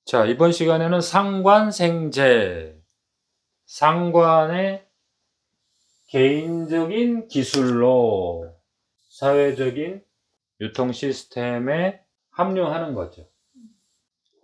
자, 이번 시간에는 상관생제, 상관의 개인적인 기술로 사회적인 유통 시스템에 합류하는 거죠.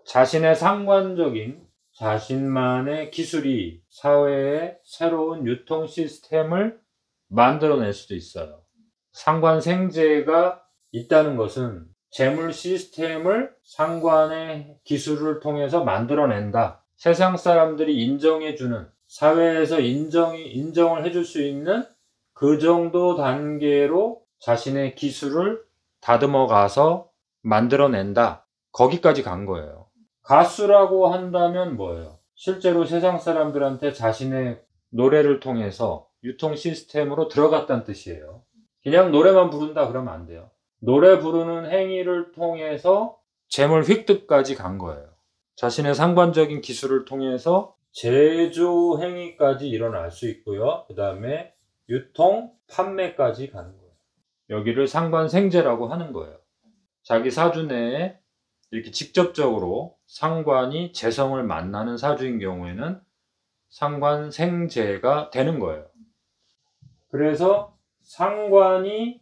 자신의 상관적인 자신만의 기술이 사회의 새로운 유통 시스템을 만들어낼 수도 있어요. 상관생제가 있다는 것은 재물 시스템을 상관의 기술을 통해서 만들어낸다. 세상 사람들이 인정해주는, 사회에서 인정을 해줄 수 있는 그 정도 단계로 자신의 기술을 다듬어 가서 만들어낸다. 거기까지 간 거예요. 가수라고 한다면 뭐예요? 실제로 세상 사람들한테 자신의 노래를 통해서 유통 시스템으로 들어갔다는 뜻이에요. 그냥 노래만 부른다 그러면 안 돼요. 노래 부르는 행위를 통해서 재물 획득까지 간 거예요. 자신의 상관적인 기술을 통해서 제조 행위까지 일어날 수 있고요. 그 다음에 유통, 판매까지 가는 거예요. 여기를 상관생제라고 하는 거예요. 자기 사주 내에 이렇게 직접적으로 상관이 재성을 만나는 사주인 경우에는 상관생제가 되는 거예요. 그래서 상관이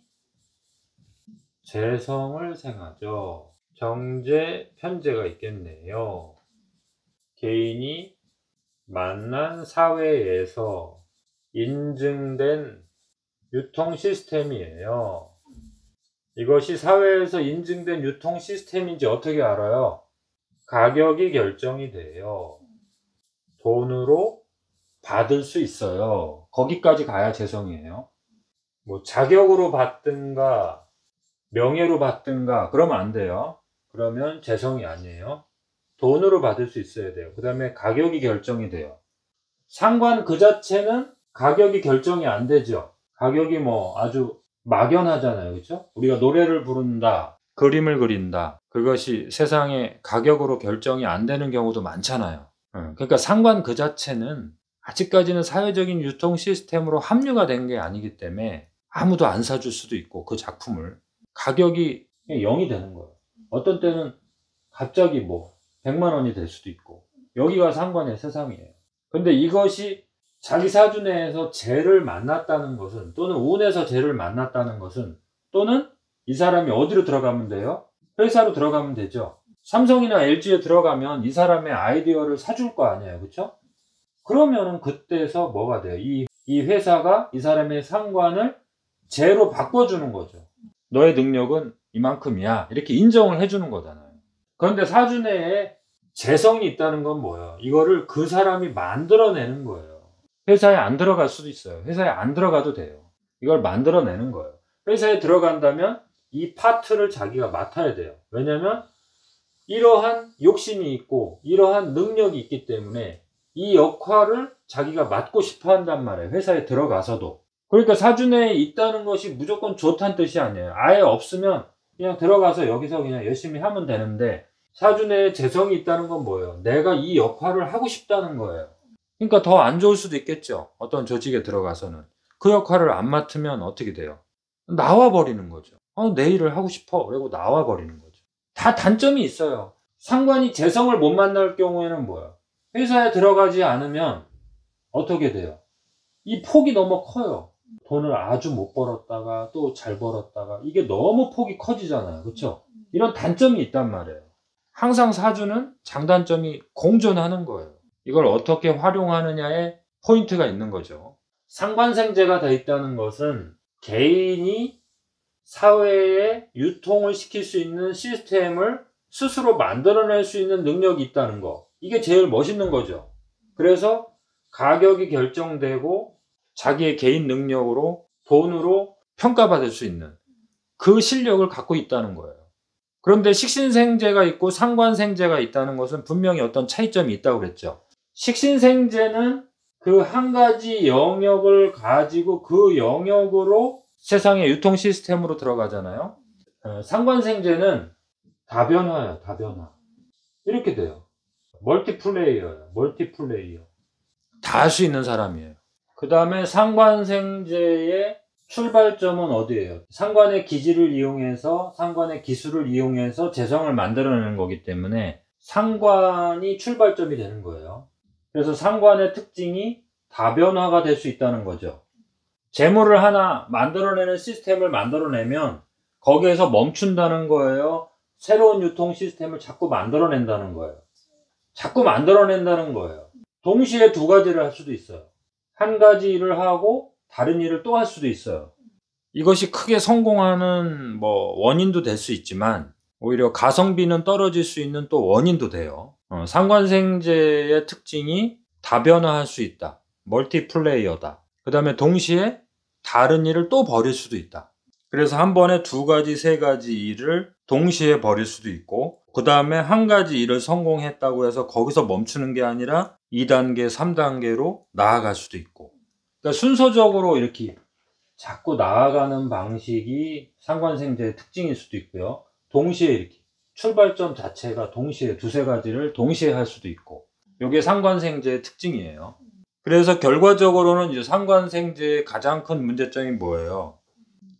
재성을 생하죠. 정제, 편제가 있겠네요. 개인이 만난 사회에서 인증된 유통 시스템이에요. 이것이 사회에서 인증된 유통 시스템인지 어떻게 알아요? 가격이 결정이 돼요. 돈으로 받을 수 있어요. 거기까지 가야 재성이에요. 뭐 자격으로 받든가 명예로 받든가 그러면 안 돼요. 그러면 재성이 아니에요. 돈으로 받을 수 있어야 돼요. 그 다음에 가격이 결정이 돼요. 상관 그 자체는 가격이 결정이 안 되죠. 가격이 뭐 아주 막연하잖아요. 그렇죠? 우리가 노래를 부른다, 그림을 그린다. 그것이 세상에 가격으로 결정이 안 되는 경우도 많잖아요. 그러니까 상관 그 자체는 아직까지는 사회적인 유통 시스템으로 합류가 된 게 아니기 때문에 아무도 안 사줄 수도 있고 그 작품을 가격이 0이 되는 거예요. 어떤 때는 갑자기 뭐 100만 원이 될 수도 있고 여기가 상관의 세상이에요. 근데 이것이 자기 사주 내에서 재를 만났다는 것은 또는 운에서 재를 만났다는 것은 또는 이 사람이 어디로 들어가면 돼요? 회사로 들어가면 되죠. 삼성이나 LG에 들어가면 이 사람의 아이디어를 사줄 거 아니에요. 그렇죠? 그러면은 그때서 뭐가 돼요? 이 회사가 이 사람의 상관을 재로 바꿔주는 거죠. 너의 능력은 이만큼이야. 이렇게 인정을 해주는 거잖아요. 그런데 사주 내에 재성이 있다는 건 뭐예요? 이거를 그 사람이 만들어내는 거예요. 회사에 안 들어갈 수도 있어요. 회사에 안 들어가도 돼요. 이걸 만들어내는 거예요. 회사에 들어간다면 이 파트를 자기가 맡아야 돼요. 왜냐하면 이러한 욕심이 있고 이러한 능력이 있기 때문에 이 역할을 자기가 맡고 싶어 한단 말이에요. 회사에 들어가서도. 그러니까 사주 내에 있다는 것이 무조건 좋다는 뜻이 아니에요. 아예 없으면 그냥 들어가서 여기서 그냥 열심히 하면 되는데 사주 내에 재성이 있다는 건 뭐예요? 내가 이 역할을 하고 싶다는 거예요. 그러니까 더 안 좋을 수도 있겠죠. 어떤 조직에 들어가서는. 그 역할을 안 맡으면 어떻게 돼요? 나와버리는 거죠. 내 일을 하고 싶어. 그리고 나와버리는 거죠. 다 단점이 있어요. 상관이 재성을 못 만날 경우에는 뭐예요? 회사에 들어가지 않으면 어떻게 돼요? 이 폭이 너무 커요. 돈을 아주 못 벌었다가 또 잘 벌었다가 이게 너무 폭이 커지잖아요. 그렇죠? 이런 단점이 있단 말이에요. 항상 사주는 장단점이 공존하는 거예요. 이걸 어떻게 활용하느냐에 포인트가 있는 거죠. 상관생제가 돼 있다는 것은 개인이 사회에 유통을 시킬 수 있는 시스템을 스스로 만들어낼 수 있는 능력이 있다는 거. 이게 제일 멋있는 거죠. 그래서 가격이 결정되고 자기의 개인 능력으로 돈으로 평가받을 수 있는 그 실력을 갖고 있다는 거예요. 그런데 식신생제가 있고 상관생제가 있다는 것은 분명히 어떤 차이점이 있다고 그랬죠. 식신생제는 그 한 가지 영역을 가지고 그 영역으로 세상의 유통 시스템으로 들어가잖아요. 상관생제는 다변화예요. 다변화. 이렇게 돼요. 멀티플레이어예요. 멀티플레이어. 다 할 수 있는 사람이에요. 그 다음에 상관생제의 출발점은 어디예요? 상관의 기질을 이용해서 상관의 기술을 이용해서 재성을 만들어내는 거기 때문에 상관이 출발점이 되는 거예요. 그래서 상관의 특징이 다변화가 될 수 있다는 거죠. 재물을 하나 만들어내는 시스템을 만들어내면 거기에서 멈춘다는 거예요. 새로운 유통 시스템을 자꾸 만들어낸다는 거예요. 자꾸 만들어낸다는 거예요. 동시에 두 가지를 할 수도 있어요. 한 가지 일을 하고 다른 일을 또 할 수도 있어요. 이것이 크게 성공하는 원인도 될 수 있지만 오히려 가성비는 떨어질 수 있는 또 원인도 돼요. 상관생제의 특징이 다변화할 수 있다. 멀티플레이어다. 그 다음에 동시에 다른 일을 또 벌일 수도 있다. 그래서 한 번에 두 가지, 세 가지 일을 동시에 벌일 수도 있고, 그 다음에 한 가지 일을 성공했다고 해서 거기서 멈추는 게 아니라 2단계, 3단계로 나아갈 수도 있고, 그러니까 순서적으로 이렇게 자꾸 나아가는 방식이 상관생제의 특징일 수도 있고요. 동시에 이렇게 출발점 자체가 동시에 두세 가지를 동시에 할 수도 있고, 이게 상관생제의 특징이에요. 그래서 결과적으로는 이제 상관생제의 가장 큰 문제점이 뭐예요?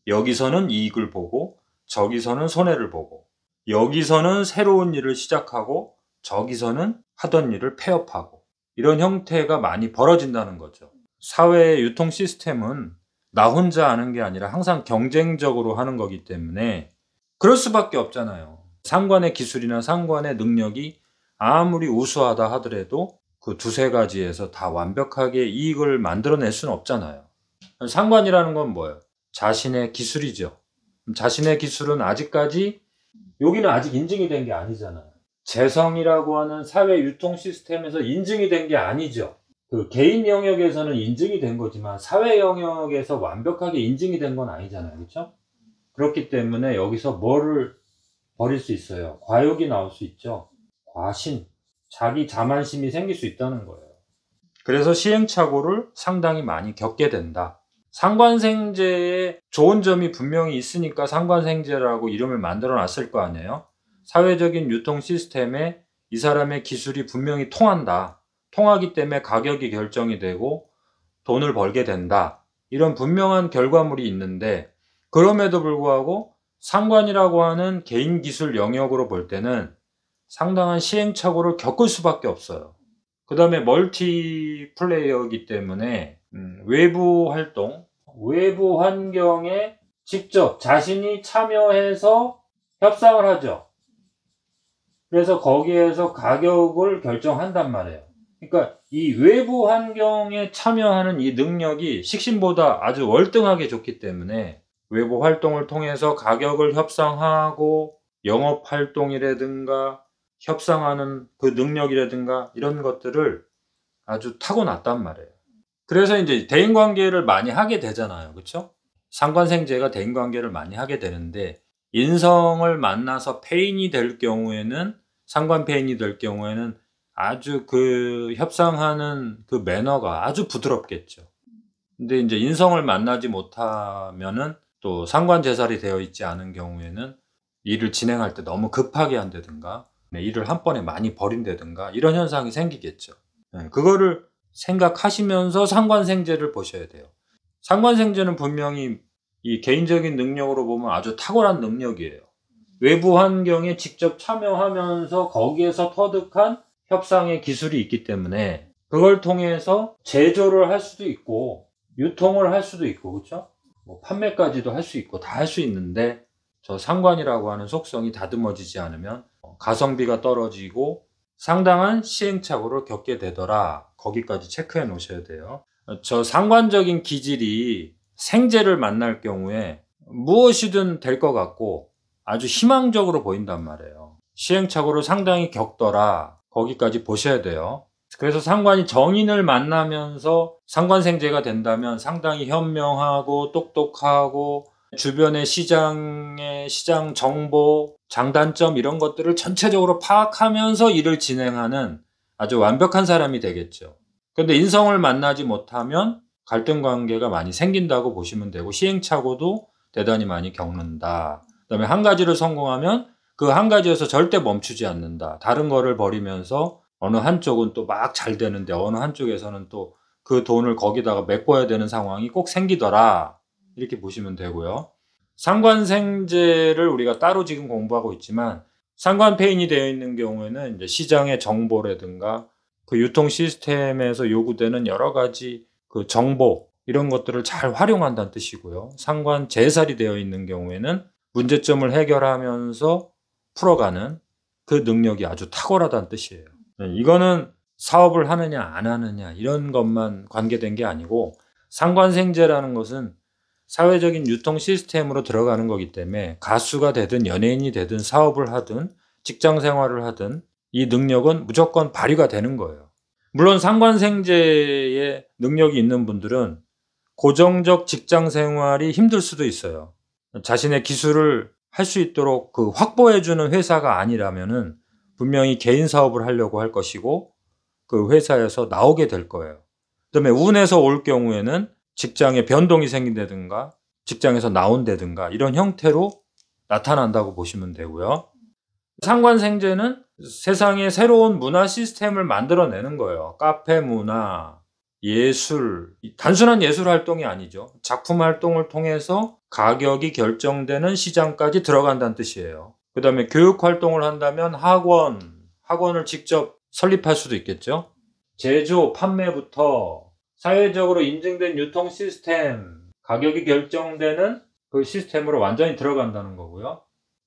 여기서는 이익을 보고 저기서는 손해를 보고, 여기서는 새로운 일을 시작하고 저기서는 하던 일을 폐업하고, 이런 형태가 많이 벌어진다는 거죠. 사회의 유통 시스템은 나 혼자 하는 게 아니라 항상 경쟁적으로 하는 거기 때문에 그럴 수밖에 없잖아요. 상관의 기술이나 상관의 능력이 아무리 우수하다 하더라도 그 두세 가지에서 다 완벽하게 이익을 만들어낼 수는 없잖아요. 상관이라는 건 뭐예요? 자신의 기술이죠. 자신의 기술은 아직까지 여기는 아직 인증이 된 게 아니잖아요. 재성이라고 하는 사회 유통 시스템에서 인증이 된 게 아니죠. 그 개인 영역에서는 인증이 된 거지만 사회 영역에서 완벽하게 인증이 된 건 아니잖아요. 그렇죠? 그렇기 때문에 여기서 뭐를 버릴 수 있어요? 과욕이 나올 수 있죠. 과신, 자기 자만심이 생길 수 있다는 거예요. 그래서 시행착오를 상당히 많이 겪게 된다. 상관생제에 좋은 점이 분명히 있으니까 상관생제라고 이름을 만들어 놨을 거 아니에요. 사회적인 유통 시스템에 이 사람의 기술이 분명히 통한다. 통하기 때문에 가격이 결정이 되고 돈을 벌게 된다. 이런 분명한 결과물이 있는데, 그럼에도 불구하고 상관이라고 하는 개인 기술 영역으로 볼 때는 상당한 시행착오를 겪을 수밖에 없어요. 그 다음에 멀티플레이어이기 때문에 외부 활동, 외부 환경에 직접 자신이 참여해서 협상을 하죠. 그래서 거기에서 가격을 결정한단 말이에요. 그러니까 이 외부 환경에 참여하는 이 능력이 식신보다 아주 월등하게 좋기 때문에 외부 활동을 통해서 가격을 협상하고 영업 활동이라든가 협상하는 그 능력이라든가 이런 것들을 아주 타고났단 말이에요. 그래서 이제 대인관계를 많이 하게 되잖아요. 그렇죠? 상관생제가 대인관계를 많이 하게 되는데, 인성을 만나서 페인이 될 경우에는, 상관 페인이 될 경우에는 아주 그 협상하는 그 매너가 아주 부드럽겠죠. 근데 이제 인성을 만나지 못하면은 또 상관제살이 되어 있지 않은 경우에는 일을 진행할 때 너무 급하게 한다든가 일을 한 번에 많이 버린다든가 이런 현상이 생기겠죠. 그거를 생각하시면서 상관생제를 보셔야 돼요. 상관생제는 분명히 이 개인적인 능력으로 보면 아주 탁월한 능력이에요. 외부 환경에 직접 참여하면서 거기에서 터득한 협상의 기술이 있기 때문에 그걸 통해서 제조를 할 수도 있고 유통을 할 수도 있고, 그렇죠? 판매까지도 할 수 있고 다 할 수 있는데, 저 상관이라고 하는 속성이 다듬어지지 않으면 가성비가 떨어지고 상당한 시행착오를 겪게 되더라. 거기까지 체크해 놓으셔야 돼요. 저 상관적인 기질이 생제를 만날 경우에 무엇이든 될 것 같고 아주 희망적으로 보인단 말이에요. 시행착오를 상당히 겪더라. 거기까지 보셔야 돼요. 그래서 상관이 정인을 만나면서 상관생제가 된다면 상당히 현명하고 똑똑하고 주변의 시장 정보, 장단점 이런 것들을 전체적으로 파악하면서 일을 진행하는 아주 완벽한 사람이 되겠죠. 그런데 인성을 만나지 못하면 갈등 관계가 많이 생긴다고 보시면 되고, 시행착오도 대단히 많이 겪는다. 그다음에 한 가지를 성공하면 그 한 가지에서 절대 멈추지 않는다. 다른 거를 버리면서 어느 한쪽은 또 막 잘 되는데 어느 한쪽에서는 또 그 돈을 거기다가 메꿔야 되는 상황이 꼭 생기더라. 이렇게 보시면 되고요. 상관생제를 우리가 따로 지금 공부하고 있지만 상관폐인이 되어 있는 경우에는 이제 시장의 정보라든가 그 유통 시스템에서 요구되는 여러 가지 그 정보 이런 것들을 잘 활용한다는 뜻이고요. 상관제살이 되어 있는 경우에는 문제점을 해결하면서 풀어가는 그 능력이 아주 탁월하다는 뜻이에요. 이거는 사업을 하느냐 안 하느냐 이런 것만 관계된 게 아니고 상관생제라는 것은 사회적인 유통 시스템으로 들어가는 거기 때문에 가수가 되든 연예인이 되든 사업을 하든 직장 생활을 하든 이 능력은 무조건 발휘가 되는 거예요. 물론 상관생제의 능력이 있는 분들은 고정적 직장 생활이 힘들 수도 있어요. 자신의 기술을 할 수 있도록 그 확보해주는 회사가 아니라면은 분명히 개인 사업을 하려고 할 것이고 그 회사에서 나오게 될 거예요. 그다음에 운에서 올 경우에는 직장에 변동이 생긴다든가 직장에서 나온다든가 이런 형태로 나타난다고 보시면 되고요. 상관생제는 세상에 새로운 문화 시스템을 만들어내는 거예요. 카페 문화, 예술, 단순한 예술 활동이 아니죠. 작품 활동을 통해서 가격이 결정되는 시장까지 들어간다는 뜻이에요. 그 다음에 교육 활동을 한다면 학원을 직접 설립할 수도 있겠죠. 제조, 판매부터 사회적으로 인증된 유통 시스템, 가격이 결정되는 그 시스템으로 완전히 들어간다는 거고요.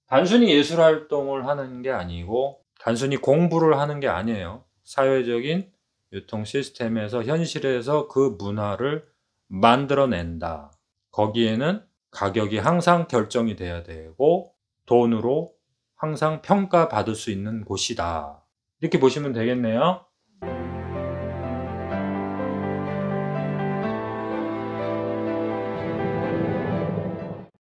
단순히 예술 활동을 하는 게 아니고 단순히 공부를 하는 게 아니에요. 사회적인 유통 시스템에서 현실에서 그 문화를 만들어낸다. 거기에는 가격이 항상 결정이 돼야 되고 돈으로 항상 평가받을 수 있는 곳이다. 이렇게 보시면 되겠네요.